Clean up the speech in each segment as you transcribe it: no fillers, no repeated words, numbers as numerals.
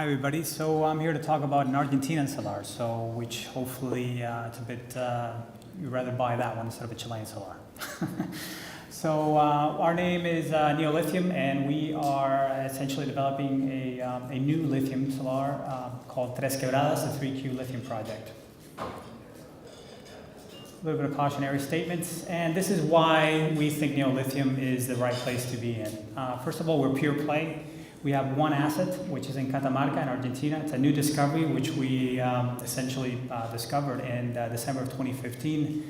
Hi everybody. So I'm here to talk about an Argentinian solar, which hopefully it's a bit, you'd rather buy that one instead of a Chilean solar. So our name is Lithium, and we are essentially developing a new lithium solar called Tres Quebradas, a 3Q lithium project. A little bit of cautionary statements, and this is why we think Lithium is the right place to be in. First of all, we're pure play. We have one asset, which is in Catamarca in Argentina. It's a new discovery, which we essentially discovered in December of 2015.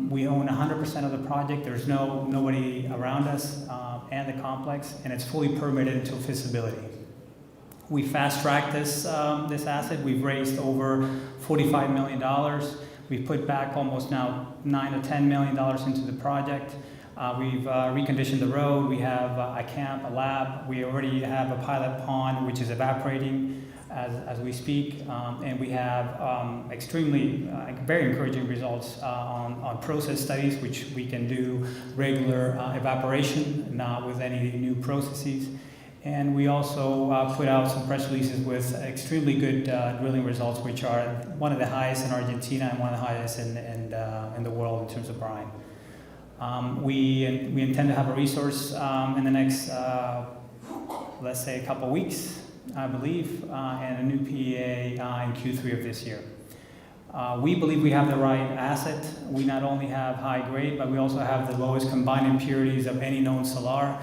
We own 100% of the project. There's nobody around us and the complex, and it's fully permitted into feasibility. We fast-tracked this asset. We've raised over $45 million. We've put back almost now $9 to $10 million into the project. We've reconditioned the road. We have a camp, a lab. We already have a pilot pond, which is evaporating as we speak. And we have extremely, very encouraging results on process studies, which we can do regular evaporation, not with any new processes. And we also put out some press releases with extremely good drilling results, which are one of the highest in Argentina and one of the highest in the world in terms of brine. We intend to have a resource in the next, let's say, a couple weeks, I believe, and a new PEA in Q3 of this year. We believe we have the right asset. We not only have high grade, but we also have the lowest combined impurities of any known salar.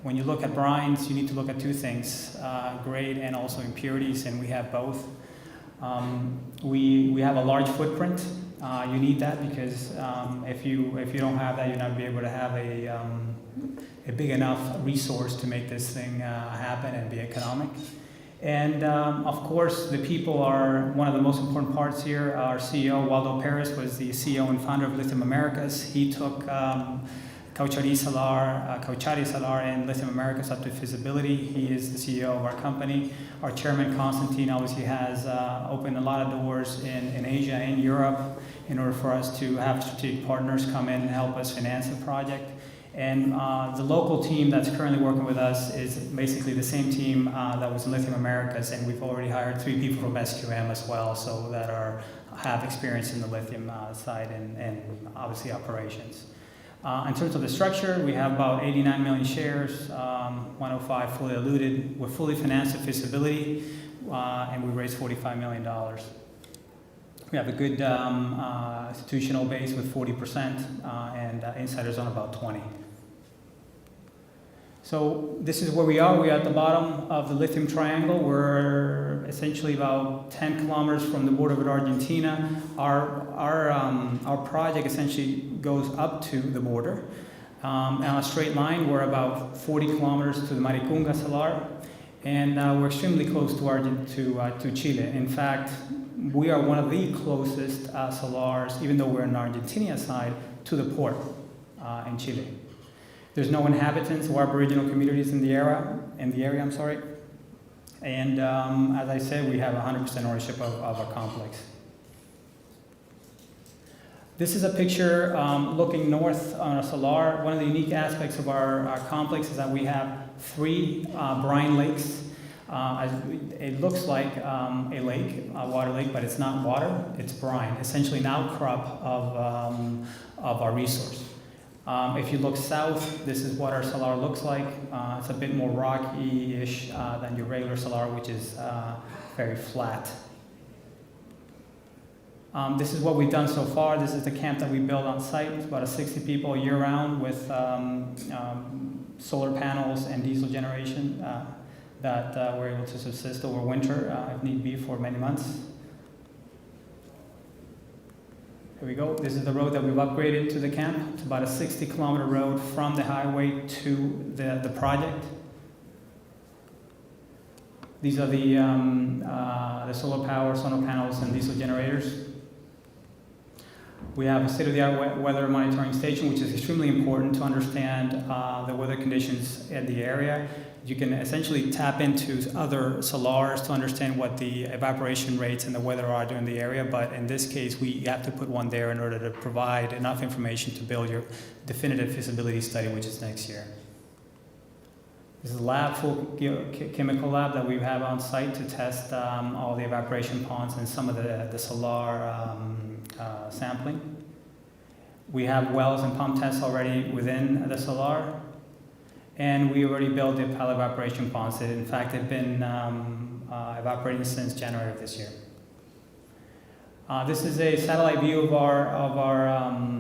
When you look at brines, you need to look at two things, grade and also impurities, and we have both. We have a large footprint. You need that because if you don't have that, you're not be able to have a big enough resource to make this thing happen and be economic. And of course, the people are one of the most important parts here. Our CEO, Waldo Perez, was the CEO and founder of Lithium Americas. He took Cauchari Salar and Lithium Americas up to feasibility. He is the CEO of our company. Our chairman, Constantine, obviously has opened a lot of doors in Asia and Europe in order for us to have strategic partners come in and help us finance the project. And the local team that's currently working with us is basically the same team that was in Lithium Americas, and we've already hired 3 people from SQM as well, so that have experience in the lithium side and obviously operations. In terms of the structure, we have about 89 million shares, 105 fully diluted. We're fully financed at feasibility, and we raised $45 million. We have a good institutional base with 40%, and insiders on about 20%. So this is where we are. We're at the bottom of the lithium triangle. We're essentially about 10 kilometers from the border with Argentina. Our project essentially goes up to the border. On a straight line, we're about 40 kilometers to the Maricunga Salar, and we're extremely close to Chile. In fact, we are one of the closest salars, even though we're on the Argentina side, to the port in Chile. There's no inhabitants or aboriginal communities in the area. And as I said, we have 100% ownership of our complex. This is a picture looking north on a salar. One of the unique aspects of our complex is that we have 3 brine lakes. It looks like a lake, a water lake, but it's not water, it's brine, essentially an outcrop of our resource. If you look south, this is what our salar looks like. It's a bit more rocky-ish than your regular salar, which is very flat. This is what we've done so far. This is the camp that we built on site. It's about 60 people year-round with solar panels and diesel generation that we're able to subsist over winter, if need be, for many months. Here we go. This is the road that we've upgraded to the camp. It's about a 60-kilometer road from the highway to the project. These are the solar power, solar panels, and diesel generators. We have a state-of-the-art weather monitoring station, which is extremely important to understand the weather conditions in the area. You can essentially tap into other salars to understand what the evaporation rates and the weather are during the area, but in this case, we have to put one there in order to provide enough information to build your definitive feasibility study, which is next year. This is a lab, full chemical lab that we have on site to test all the evaporation ponds and some of the solar sampling. We have wells and pump tests already within the solar, and we already built the pilot evaporation ponds. In fact, they've been evaporating since January of this year. This is a satellite view of our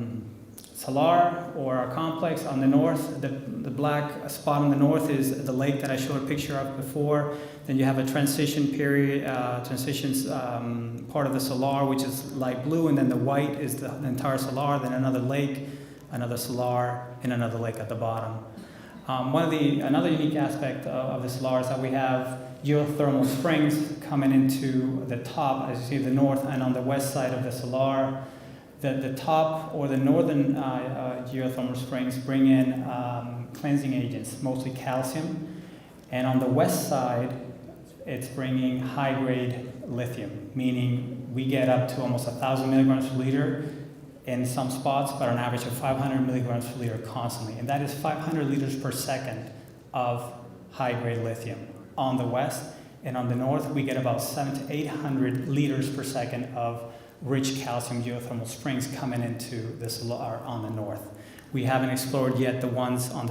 solar, or our complex on the north. The black spot on the north is the lake that I showed a picture of before. Then you have a transition period, transitions part of the solar, which is light blue, and then the white is the entire solar, then another lake, another solar, and another lake at the bottom. Another unique aspect of the solar is that we have geothermal springs coming into the top, as you see, the north and on the west side of the solar. The top, or the northern geothermal springs, bring in cleansing agents, mostly calcium. And on the west side, it's bringing high-grade lithium, meaning we get up to almost 1,000 milligrams per liter in some spots, but on average of 500 milligrams per liter constantly. And that is 500 liters per second of high-grade lithium on the west. And on the north, we get about 700 to 800 liters per second of rich calcium geothermal springs coming into the solar on the north. We haven't explored yet the ones on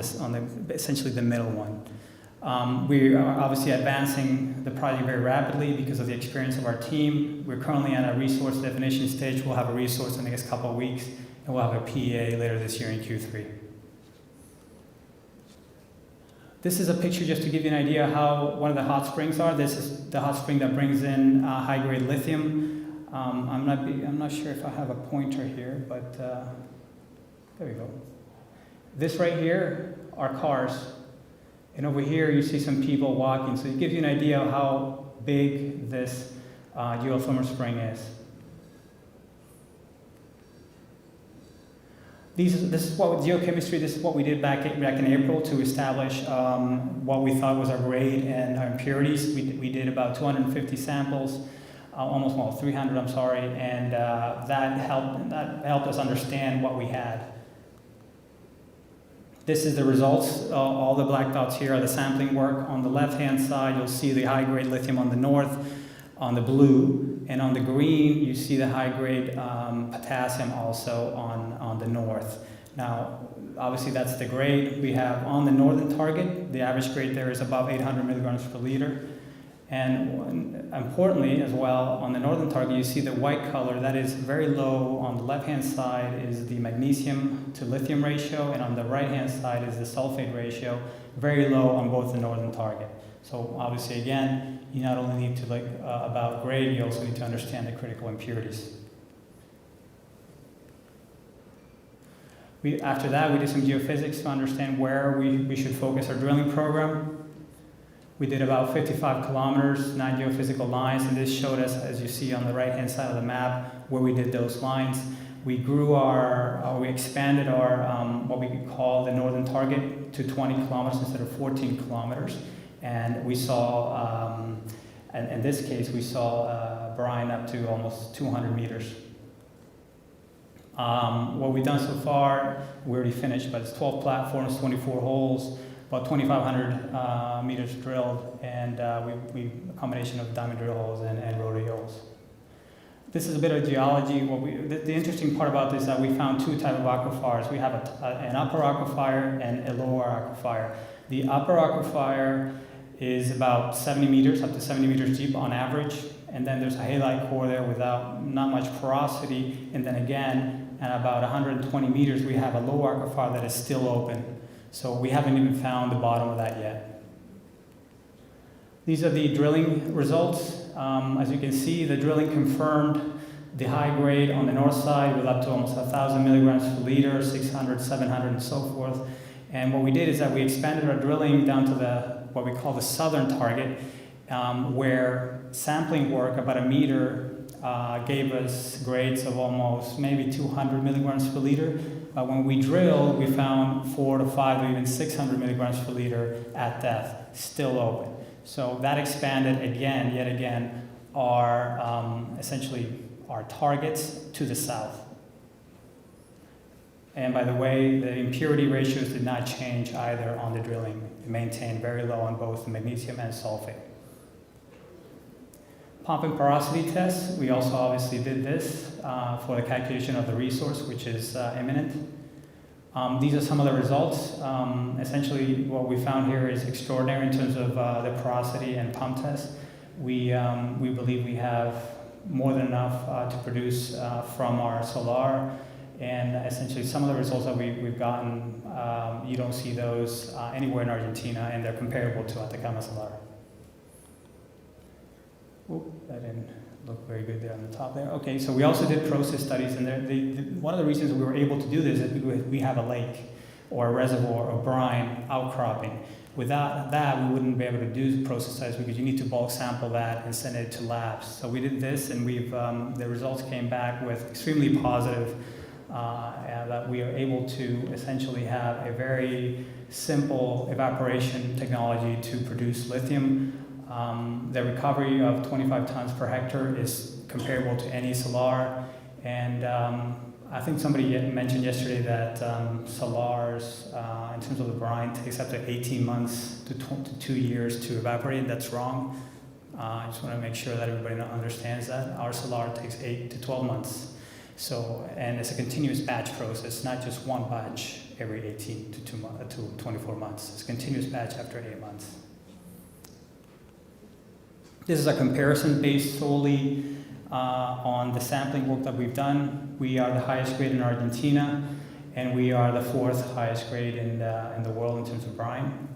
essentially the middle one. We are obviously advancing the project very rapidly because of the experience of our team. We're currently at a resource definition stage. We'll have a resource in the next couple of weeks, and we'll have a PEA later this year in Q3. This is a picture just to give you an idea how one of the hot springs are. This is the hot spring that brings in high-grade lithium. I'm not sure if I have a pointer here, but there we go. This right here are cars, and over here you see some people walking. So it gives you an idea of how big this geothermal spring is. This is what geochemistry. This is what we did back in April to establish what we thought was our grade and our impurities. We did about 250 samples. Almost 300, I'm sorry, and that helped us understand what we had. This is the results. All the black dots here are the sampling work. On the left-hand side, you'll see the high-grade lithium on the north, on the blue, and on the green, you see the high-grade potassium also on the north. Now, obviously, that's the grade we have on the northern target. The average grade there is above 800 milligrams per liter. And importantly as well, on the northern target, you see the white color. That is very low. On the left-hand side is the magnesium to lithium ratio, and on the right-hand side is the sulfate ratio, very low on both the northern target. So obviously, again, you not only need to about grade, you also need to understand the critical impurities. After that, we did some geophysics to understand where we should focus our drilling program. We did about 55 kilometers, 9 geophysical lines, and this showed us, as you see on the right-hand side of the map, where we did those lines. We we expanded our, what we could call the northern target to 20 kilometers instead of 14 kilometers. And we saw, and in this case, we saw brine up to almost 200 meters. What we've done so far, we already finished, but it's 12 platforms, 24 holes, about 2,500 meters drilled, and we a combination of diamond drill holes and rotary holes. This is a bit of geology. The interesting part about this is that we found two types of aquifers. We have an upper aquifer and a lower aquifer. The upper aquifer is about 70 meters, up to 70 meters deep on average, and then there's a halite core there without not much porosity, and then again, at about 120 meters, we have a lower aquifer that is still open. So we haven't even found the bottom of that yet. These are the drilling results. As you can see, the drilling confirmed the high grade on the north side with up to almost 1,000 milligrams per liter, 600, 700, and so forth. And what we did is that we expanded our drilling down to what we call the southern target, where sampling work about a meter gave us grades of almost maybe 200 milligrams per liter. But when we drilled, we found 400 to 500 or even 600 milligrams per liter at depth, still open. So that expanded again, yet again, essentially our targets to the south. And by the way, the impurity ratios did not change either on the drilling. It maintained very low on both magnesium and sulfate. Pump and porosity tests, we also obviously did this for the calculation of the resource, which is imminent. These are some of the results. Essentially, what we found here is extraordinary in terms of the porosity and pump test. We believe we have more than enough to produce from our solar, and essentially some of the results that we've gotten, you don't see those anywhere in Argentina, and they're comparable to Atacama Solar. Oop, that didn't look very good there on the top there. Okay, so we also did process studies, and one of the reasons we were able to do this is we have a lake or a reservoir or brine outcropping. Without that, we wouldn't be able to do process studies because you need to bulk sample that and send it to labs. So we did this, and the results came back with extremely positive, that we are able to essentially have a very simple evaporation technology to produce lithium. The recovery of 25 tons per hectare is comparable to any solar, and I think somebody mentioned yesterday that solars, in terms of the brine, takes up to 18 months to 2 years to evaporate. That's wrong. I just want to make sure that everybody understands that. Our solar takes 8 to 12 months. So, and it's a continuous batch process, not just one batch every 18 to 24 months. It's a continuous batch after 8 months. This is a comparison based solely on the sampling work that we've done. We are the highest grade in Argentina, and we are the 4th highest grade in the world in terms of brine.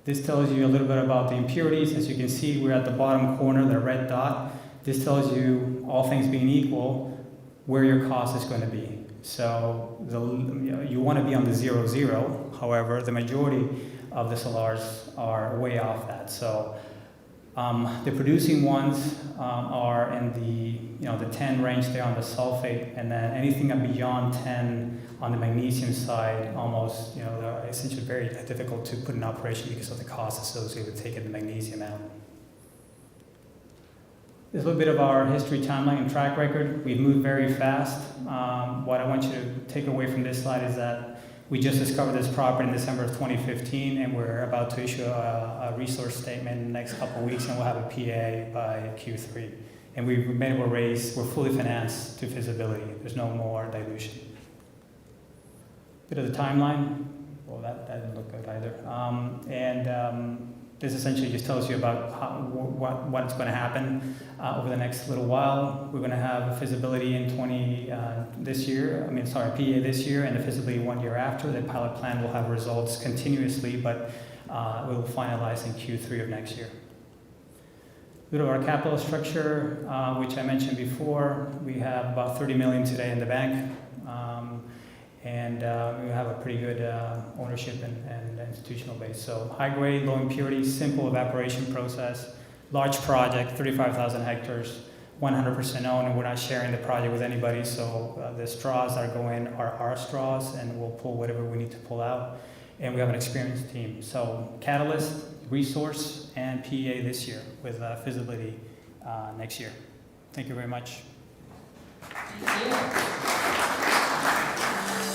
This tells you a little bit about the impurities. As you can see, we're at the bottom corner, the red dot. This tells you, all things being equal, where your cost is going to be. So you want to be on the 0-0. However, the majority of the solars are way off that. So the producing ones are in the 10 range there on the sulfate, and then anything beyond 10 on the magnesium side, almost, they're essentially very difficult to put in operation because of the cost associated with taking the magnesium out. There's a little bit of our history, timeline, and track record. We've moved very fast. What I want you to take away from this slide is that we just discovered this property in December of 2015, and we're about to issue a resource statement in the next couple of weeks, and we'll have a PA by Q3. And we've been able to raise, we're fully financed to feasibility. There's no more dilution. Bit of the timeline. Well, that didn't look good either. This essentially just tells you about what's going to happen over the next little while. We're going to have feasibility in PA this year, and the feasibility 1 year after. The pilot plan will have results continuously, but we'll finalize in Q3 of next year. A bit of our capital structure, which I mentioned before. We have about $30 million today in the bank. And we have a pretty good ownership and institutional base. So high grade, low impurity, simple evaporation process, large project, 35,000 hectares, 100% owned, and we're not sharing the project with anybody. So the straws that go in are our straws, and we'll pull whatever we need to pull out. And we have an experienced team. So catalyst, resource, and PEA this year with feasibility next year. Thank you very much. Thank you.